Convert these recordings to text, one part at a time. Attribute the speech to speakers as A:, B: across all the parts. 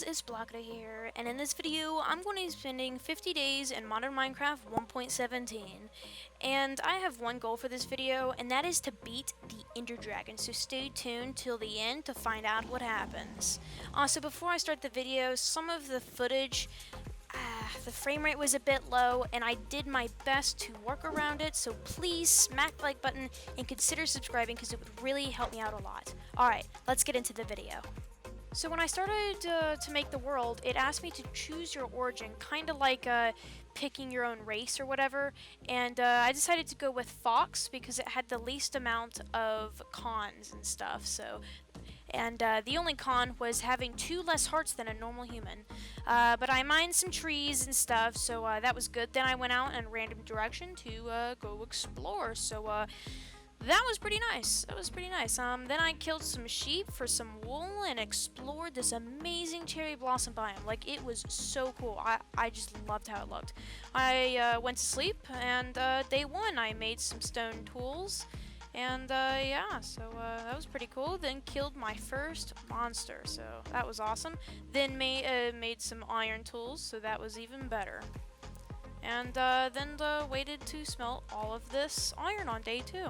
A: guys, it's Blockada here, and in this video I'm going to be spending 50 days in Modern Minecraft 1.17. And I have one goal for this video, and that is to beat the Ender Dragon, so stay tuned till the end to find out what happens. Also, before I start the video, some of the footage, the frame rate was a bit low, and I did my best to work around it, so please smack the like button and consider subscribing because it would really help me out a lot. Alright, let's get into the video. So when I started to make the world, it asked me to choose your origin, kind of like picking your own race or whatever, and I decided to go with Fox because it had the least amount of cons and stuff, and the only con was having 2 less hearts than a normal human. But I mined some trees and stuff, so that was good. Then I went out in a random direction to go explore, so that was pretty nice. Then I killed some sheep for some wool and explored this amazing cherry blossom biome. Like, it was so cool. I just loved how it looked. I went to sleep, and day 1 I made some stone tools. And yeah, so that was pretty cool. Then killed my first monster, so that was awesome. Then made some iron tools, so that was even better. And then waited to smelt all of this iron on day 2.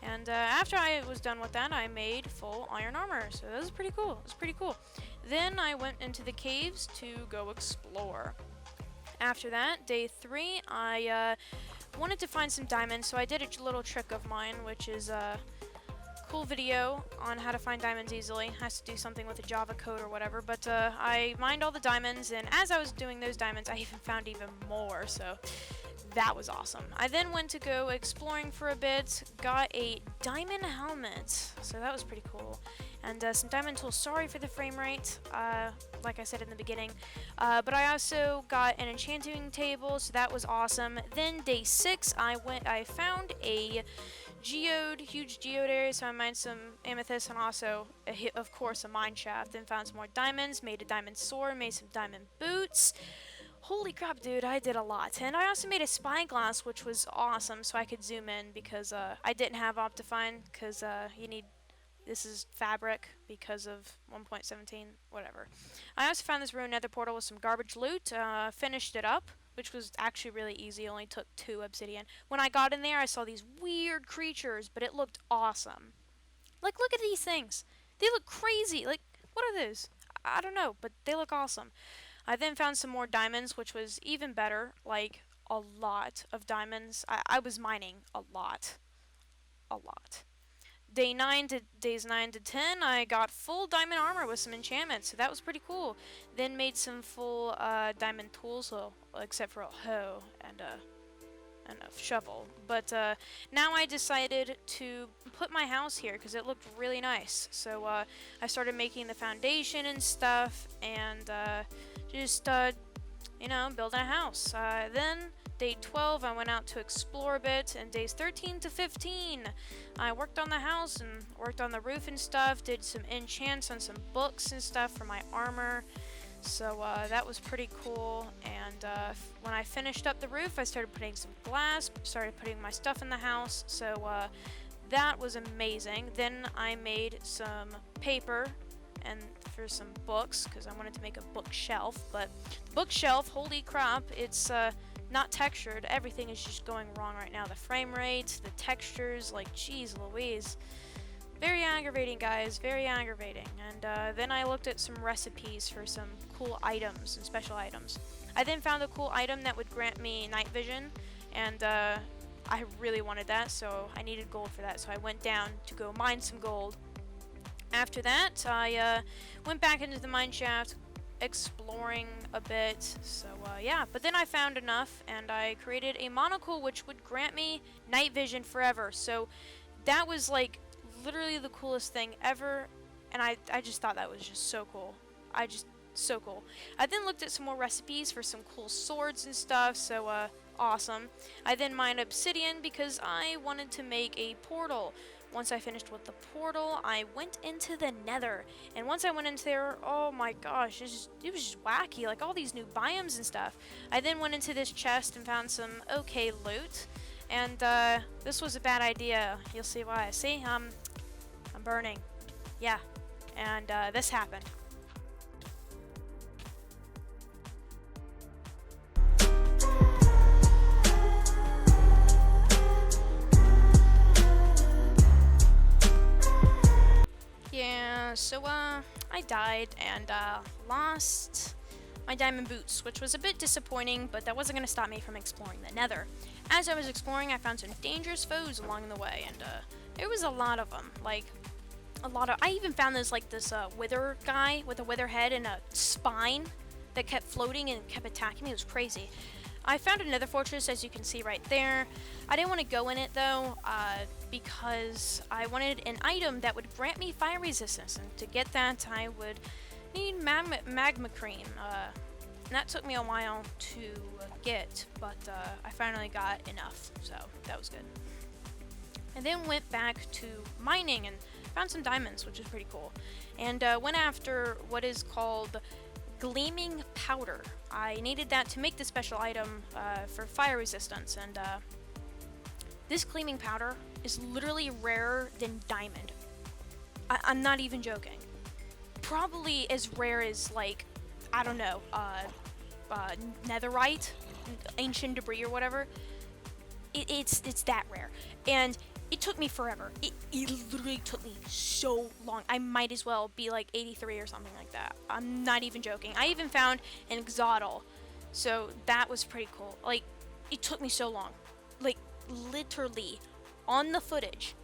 A: And after I was done with that, I made full iron armor, so that was pretty cool. Then I went into the caves to go explore. After that, day 3, I wanted to find some diamonds, so I did a little trick of mine, which is a cool video on how to find diamonds easily. Has to do something with a Java code or whatever, but I mined all the diamonds, and as I was doing those diamonds, I even found even more, so that was awesome. I then went to go exploring for a bit, got a diamond helmet, so that was pretty cool, and some diamond tools. Sorry for the frame rate, like I said in the beginning, but I also got an enchanting table, so that was awesome. Then day 6, I found a huge geode area, so I mined some amethyst and also, of course, a mine shaft. Then found some more diamonds, made a diamond sword, made some diamond boots. Holy crap, dude, I did a lot. And I also made a spyglass, which was awesome, so I could zoom in because I didn't have Optifine, because this is fabric because of 1.17, whatever. I also found this ruined nether portal with some garbage loot, finished it up, which was actually really easy, only took 2 obsidian. When I got in there, I saw these weird creatures, but it looked awesome. Like, look at these things. They look crazy. Like, what are those? I don't know, but they look awesome. I then found some more diamonds, which was even better, like a lot of diamonds. I was mining a lot. Days 9 to 10, I got full diamond armor with some enchantments, so that was pretty cool. Then made some full diamond tools, well, except for a hoe and a shovel. But now I decided to put my house here because it looked really nice. So I started making the foundation and stuff, and just building a house. Then day 12, I went out to explore a bit, and days 13 to 15, I worked on the house and worked on the roof and stuff, did some enchants on some books and stuff for my armor, so that was pretty cool. And when I finished up the roof, I started putting some glass, started putting my stuff in the house, so that was amazing. Then I made some paper and for some books, because I wanted to make a bookshelf, but the bookshelf, holy crap, it's not textured. Everything is just going wrong right now. The frame rates, the textures, like, geez Louise. Very aggravating, guys, very aggravating. And then I looked at some recipes for some cool items and special items. I then found a cool item that would grant me night vision, and I really wanted that, so I needed gold for that, so I went down to go mine some gold. After that, I went back into the mine shaft, exploring a bit, so yeah, but then I found enough, and I created a monocle which would grant me night vision forever, so that was like literally the coolest thing ever, and I just thought that was just so cool. So cool. I then looked at some more recipes for some cool swords and stuff, so awesome. I then mined obsidian because I wanted to make a portal. Once I finished with the portal, I went into the Nether, and once I went into there, oh my gosh, it was just wacky, like all these new biomes and stuff. I then went into this chest and found some okay loot, and this was a bad idea. You'll see why. See, I'm burning. Yeah, and this happened. died and lost my diamond boots, which was a bit disappointing, but that wasn't going to stop me from exploring the Nether. As I was exploring, I found some dangerous foes along the way, and there was a lot of them. Like, I even found this wither guy with a wither head and a spine that kept floating and kept attacking me. It was crazy. I found another fortress, as you can see right there. I didn't want to go in it though, because I wanted an item that would grant me fire resistance, and to get that I would need magma cream. And that took me a while to get, but I finally got enough, so that was good. I then went back to mining and found some diamonds, which is pretty cool, and went after what is called Gleaming Powder. I needed that to make the special item for fire resistance, and this Gleaming Powder is literally rarer than diamond. I'm not even joking. Probably as rare as, like, I don't know, netherite, ancient debris or whatever. It's that rare, and it took me forever. It literally took me so long. I might as well be like 83 or something like that. I'm not even joking. I even found an exodal, so that was pretty cool. Like, it took me so long. Like, literally, on the footage,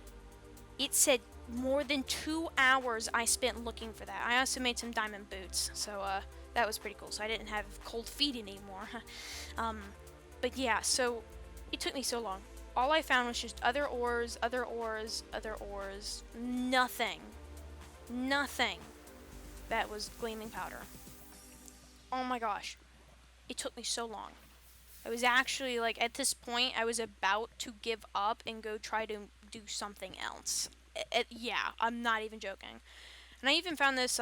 A: it said more than 2 hours I spent looking for that. I also made some diamond boots, so that was pretty cool. So I didn't have cold feet anymore. But yeah, so it took me so long. All I found was just other ores, other ores, other ores. Nothing. Nothing that was Gleaming Powder. Oh my gosh. It took me so long. I was actually, like, at this point, I was about to give up and go try to do something else. Yeah, I'm not even joking. And I even found this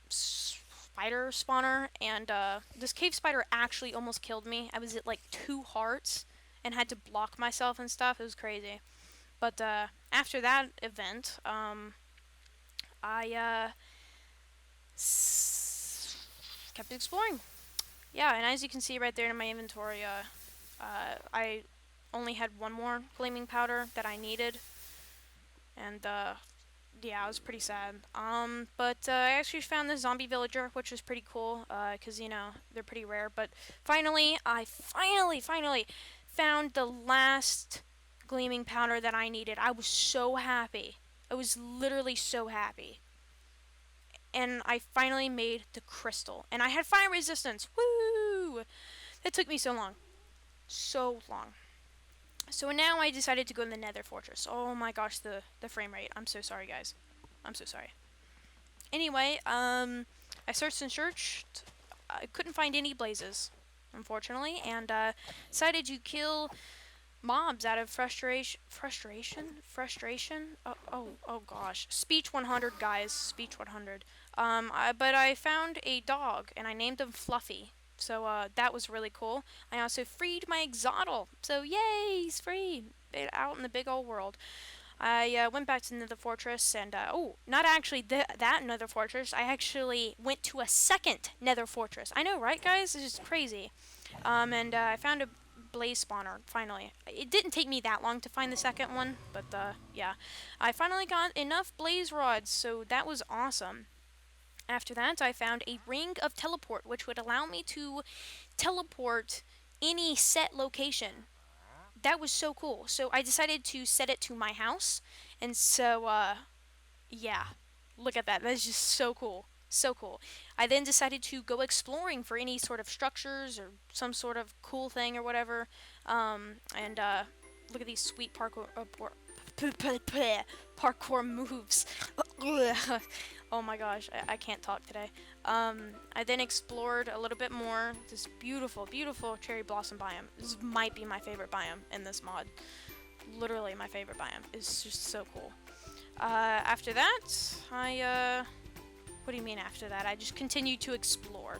A: spider spawner, and this cave spider actually almost killed me. I was at, like, 2 hearts and had to block myself and stuff. It was crazy. But after that event, I kept exploring. Yeah, and as you can see right there in my inventory, I only had one more Gleaming Powder that I needed, and yeah, I was pretty sad. But I actually found this zombie villager, which was pretty cool, because, you know, they're pretty rare. But finally, I finally found the last Gleaming Powder that I needed. I was so happy. I was literally so happy. And I finally made the crystal. And I had fire resistance. Woo! That took me so long. So long. So now I decided to go in the Nether fortress. Oh my gosh, the frame rate. I'm so sorry, guys. I'm so sorry. Anyway, I searched and searched. I couldn't find any blazes, unfortunately, and decided to kill mobs out of frustration. Oh gosh. Speech 100, guys. Speech 100. But I found a dog, and I named him Fluffy. So that was really cool. I also freed my exodal. So yay, he's free. Out in the big old world. I went back to the Nether fortress, and not actually that Nether fortress. I actually went to a second Nether fortress. I know, right, guys? It's just crazy. And I found a blaze spawner, finally. It didn't take me that long to find the second one, but yeah. I finally got enough blaze rods, so that was awesome. After that, I found a ring of teleport, which would allow me to teleport any set location. That was so cool. So I decided to set it to my house, and so, yeah. Look at that. That is just so cool. So cool. I then decided to go exploring for any sort of structures or some sort of cool thing or whatever. And look at these sweet parkour moves. Oh my gosh, I can't talk today. I then explored a little bit more this beautiful, beautiful cherry blossom biome. This might be my favorite biome in this mod. Literally my favorite biome. It's just so cool. After that, what do you mean after that? I just continued to explore.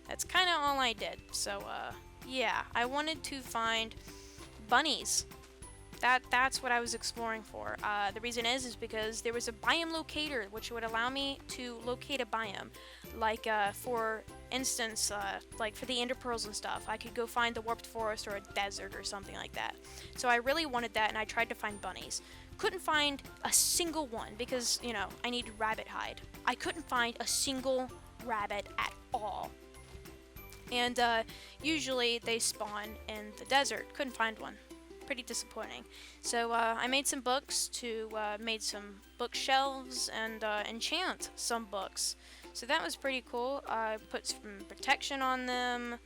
A: That's kind of all I did. So, yeah, I wanted to find bunnies. That's what I was exploring for. The reason is because there was a biome locator, which would allow me to locate a biome. Like, for instance, like for the ender pearls and stuff, I could go find the warped forest or a desert or something like that. So I really wanted that, and I tried to find bunnies. Couldn't find a single one because, you know, I needed rabbit hide. I couldn't find a single rabbit at all. And usually they spawn in the desert. Couldn't find one. Pretty disappointing. So I made some books made some bookshelves and enchant some books. So that was pretty cool. I put some protection on them,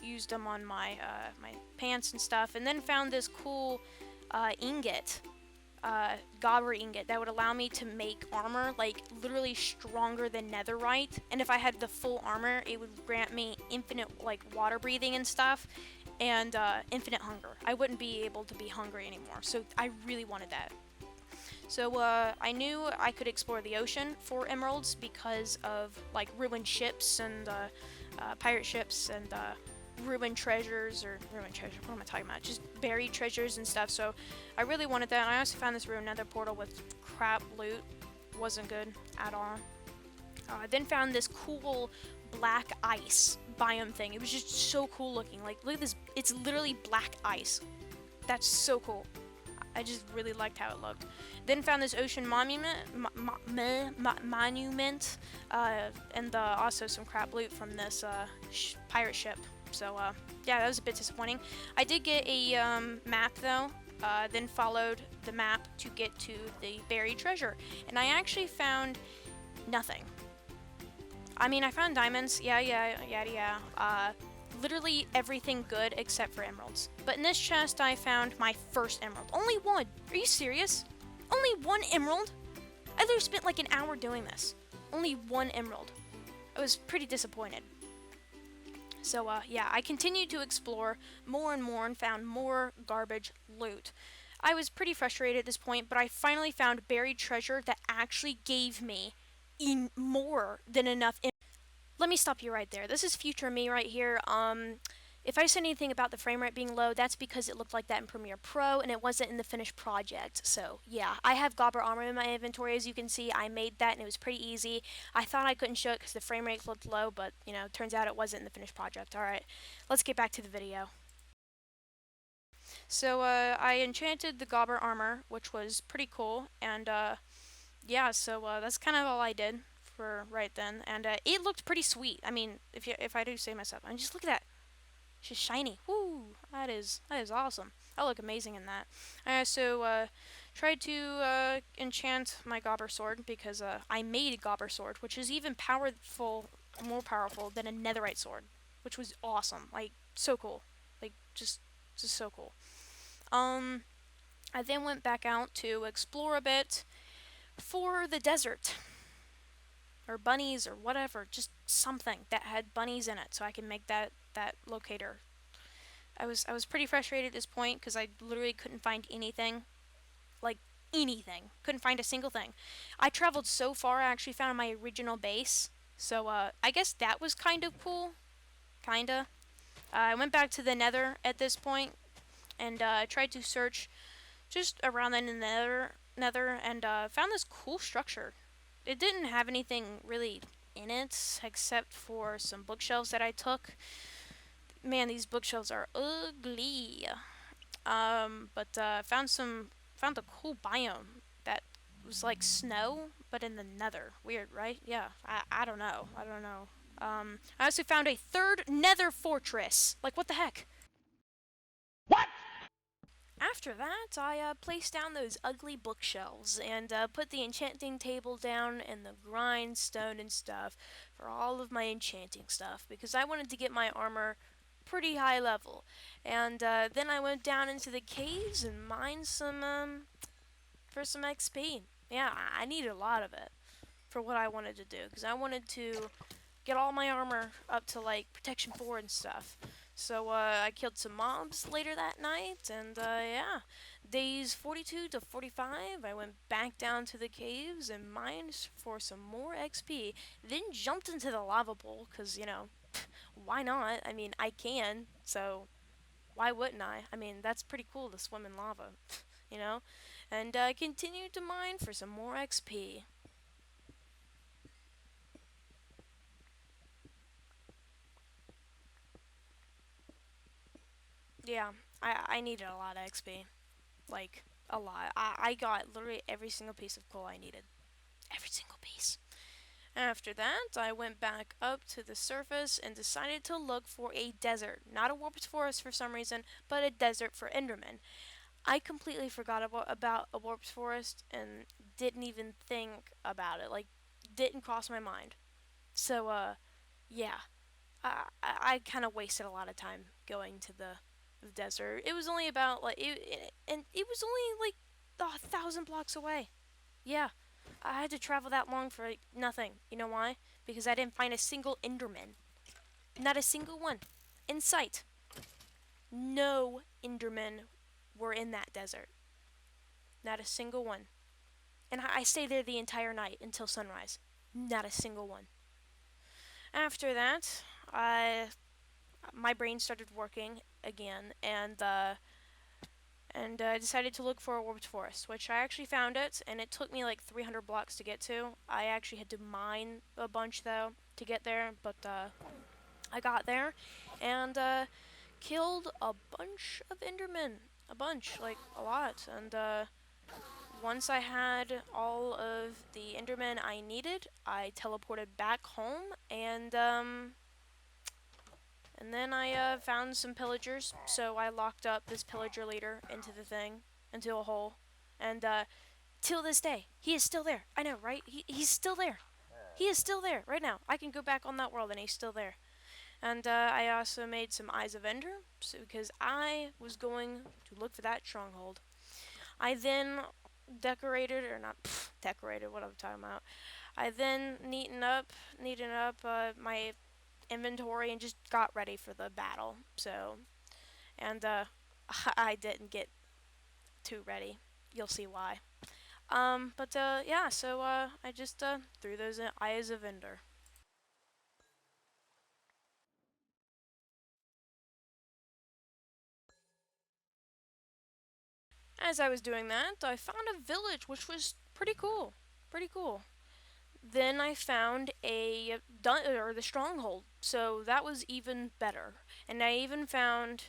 A: used them on my my pants and stuff, and then found this cool ingot, gobber ingot that would allow me to make armor like literally stronger than netherite. And if I had the full armor, it would grant me infinite like water breathing and stuff, and infinite hunger. I wouldn't be able to be hungry anymore. So I really wanted that. So I knew I could explore the ocean for emeralds because of like ruined ships and pirate ships and ruined treasures, what am I talking about? Just buried treasures and stuff. So I really wanted that. And I also found this ruined nether portal with crap loot. Wasn't good at all. I then found this cool black ice biome thing. It was just so cool looking. Like, look at this. It's literally black ice. That's so cool. I just really liked how it looked. Then found this ocean monument, and also some crap loot from this pirate ship. So yeah, that was a bit disappointing. I did get a map though. Then followed the map to get to the buried treasure, and I actually found nothing. I mean, I found diamonds. Yeah. Literally everything good except for emeralds. But in this chest, I found my first emerald. Only one. Are you serious? Only one emerald? I literally spent like an hour doing this. Only one emerald. I was pretty disappointed. So, yeah, I continued to explore more and more and found more garbage loot. I was pretty frustrated at this point, but I finally found buried treasure that actually gave me more than enough. Let me stop you right there. This is future me right here. If I said anything about the frame rate being low, that's because it looked like that in Premiere Pro and it wasn't in the finished project. So yeah, I have gobber armor in my inventory. As you can see, I made that and it was pretty easy. I thought I couldn't show it because the frame rate looked low, but you know, turns out it wasn't in the finished project. Alright, let's get back to the video. So I enchanted the gobber armor, which was pretty cool, and yeah, so that's kind of all I did for right then, and it looked pretty sweet. I mean, if I do say myself, I mean, just look at that. It's just shiny. Woo! That is awesome. I look amazing in that. I also tried to enchant my gobber sword because I made a gobber sword, which is even more powerful than a netherite sword, which was awesome. Like, so cool. Like, just so cool. I then went back out to explore a bit for the desert. Or bunnies or whatever, just something that had bunnies in it so I can make that locator. I was pretty frustrated at this point because I literally couldn't find anything. Like anything. Couldn't find a single thing. I traveled so far I actually found my original base. So I guess that was kind of cool. Kinda. I went back to the Nether at this point and tried to search just around in the Nether and found this cool structure. It didn't have anything really in it except for some bookshelves that I took. Man, these bookshelves are ugly. But found a cool biome that was like snow, but in the Nether. Weird, right? Yeah, I don't know. I also found a third Nether fortress. Like, what the heck? After that, I placed down those ugly bookshelves and put the enchanting table down and the grindstone and stuff for all of my enchanting stuff because I wanted to get my armor pretty high level. And then I went down into the caves and mined some for some XP. Yeah, I needed a lot of it for what I wanted to do because I wanted to get all my armor up to like protection 4 and stuff. So I killed some mobs later that night, and yeah, days 42 to 45, I went back down to the caves and mined for some more XP. Then jumped into the lava pool, because, you know, why not? I mean, I can, so why wouldn't I? I mean, that's pretty cool to swim in lava, you know? And continued to mine for some more XP. Yeah, I needed a lot of XP. Like, A lot. I got literally every single piece of coal I needed. Every single piece. After that, I went back up to the surface and decided to look for a desert. Not a warped forest for some reason, but a desert for Endermen. I completely forgot about a warped forest and didn't even think about it. Like, didn't cross my mind. So, yeah. I kind of wasted a lot of time going to the desert. It was only about, like, and it was only, like, 1,000 blocks away. Yeah. I had to travel that long for like, nothing. You know why? Because I didn't find a single Enderman. Not a single one. In sight. No Endermen were in that desert. Not a single one. And I stayed there the entire night until sunrise. Not a single one. After that, my brain started working again, and I decided to look for a warped forest, which I actually found it, and it took me like 300 blocks to get to. I actually had to mine a bunch though to get there, but I got there, and killed a bunch of Endermen, a bunch, like a lot, and once I had all of the Endermen I needed, I teleported back home, and then I found some pillagers, so I locked up this pillager leader into the thing, into a hole, and till this day, he is still there. I know, right? He's still there. He is still there right now. I can go back on that world, and he's still there. And I also made some Eyes of Ender, so, because I was going to look for that stronghold. I then decorated, or not decorated, what I'm talking about. I then neatened up my inventory and just got ready for the battle. So, and I didn't get too ready. You'll see why. But yeah, so I just threw those Eyes of Ender. As I was doing that, I found a village, which was pretty cool. Pretty cool. Then I found or the stronghold, so that was even better. And I even found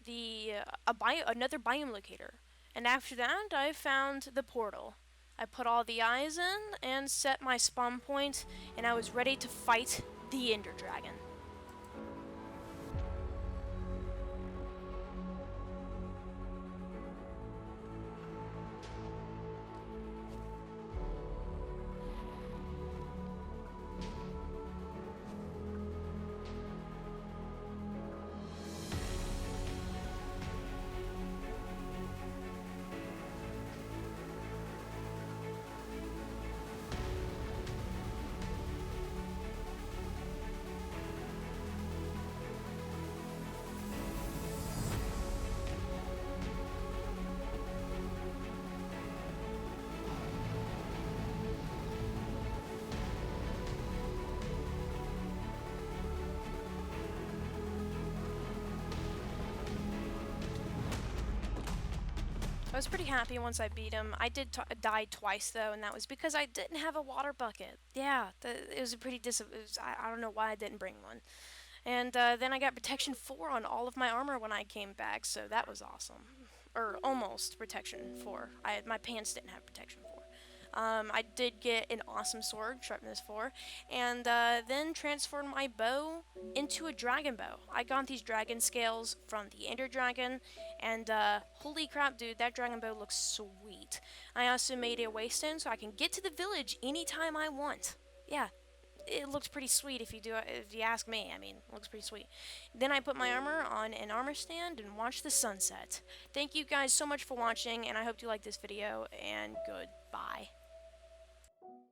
A: another biome locator. And after that, I found the portal. I put all the eyes in and set my spawn point, and I was ready to fight the Ender Dragon. I was pretty happy once I beat him. I did die twice though, and that was because I didn't have a water bucket. Yeah, it was a pretty I don't know why I didn't bring one. And then I got protection 4 on all of my armor when I came back, so that was awesome. Or almost protection 4. My pants didn't have protection 4. I did get an awesome sword, sharpness 4, and then transformed my bow into a dragon bow. I got these dragon scales from the Ender Dragon, and holy crap, dude, that dragon bow looks sweet. I also made a waystone so I can get to the village anytime I want. Yeah, it looks pretty sweet if you ask me. I mean, it looks pretty sweet. Then I put my armor on an armor stand and watched the sunset. Thank you guys so much for watching, and I hope you like this video, and goodbye.